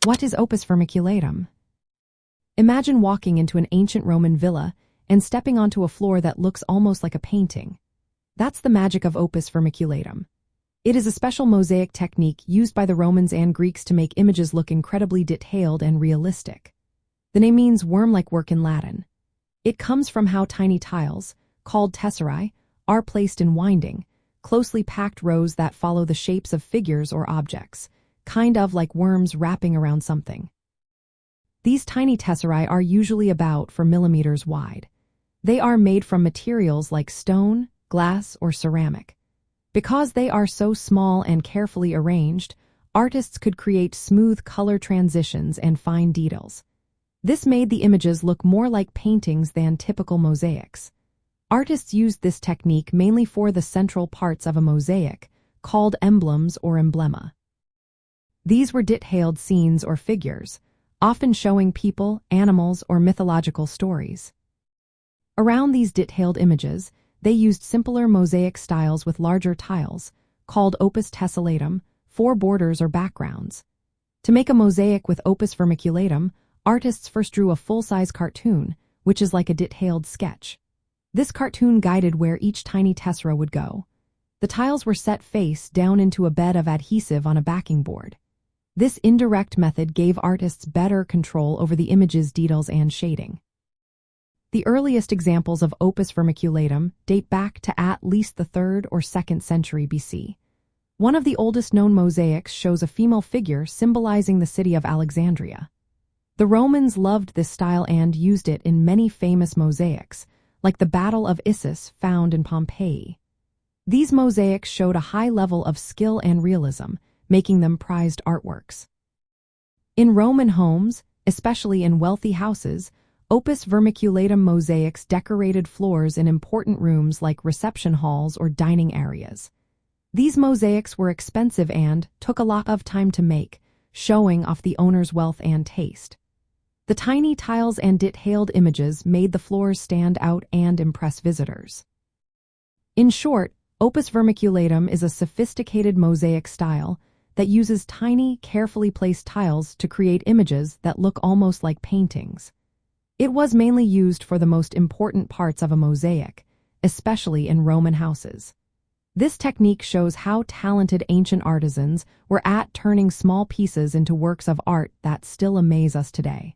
What is Opus Vermiculatum? Imagine walking into an ancient Roman villa and stepping onto a floor that looks almost like a painting. That's the magic of Opus Vermiculatum. It is a special mosaic technique used by the Romans and Greeks to make images look incredibly detailed and realistic. The name means worm-like work in Latin. It comes from how tiny tiles, called tesserae, are placed in winding, closely packed rows that follow the shapes of figures or objects, kind of like worms wrapping around something. These tiny tesserae are usually about 4 millimeters wide. They are made from materials like stone, glass, or ceramic. Because they are so small and carefully arranged, artists could create smooth color transitions and fine details. This made the images look more like paintings than typical mosaics. Artists used this technique mainly for the central parts of a mosaic, called emblems or emblema. These were detailed scenes or figures, often showing people, animals, or mythological stories. Around these detailed images, they used simpler mosaic styles with larger tiles, called opus tessellatum, for borders or backgrounds. To make a mosaic with opus vermiculatum, artists first drew a full-size cartoon, which is like a detailed sketch. This cartoon guided where each tiny tessera would go. The tiles were set face down into a bed of adhesive on a backing board. This indirect method gave artists better control over the image's details and shading. The earliest examples of opus vermiculatum date back to at least the 3rd or 2nd century BC. One of the oldest known mosaics shows a female figure symbolizing the city of Alexandria. The Romans loved this style and used it in many famous mosaics, like the Battle of Issus found in Pompeii. These mosaics showed a high level of skill and realism, making them prized artworks. In Roman homes, especially in wealthy houses, opus vermiculatum mosaics decorated floors in important rooms like reception halls or dining areas. These mosaics were expensive and took a lot of time to make, showing off the owner's wealth and taste. The tiny tiles and detailed images made the floors stand out and impress visitors. In short, opus vermiculatum is a sophisticated mosaic style that uses tiny, carefully placed tiles to create images that look almost like paintings. It was mainly used for the most important parts of a mosaic, especially in Roman houses. This technique shows how talented ancient artisans were at turning small pieces into works of art that still amaze us today.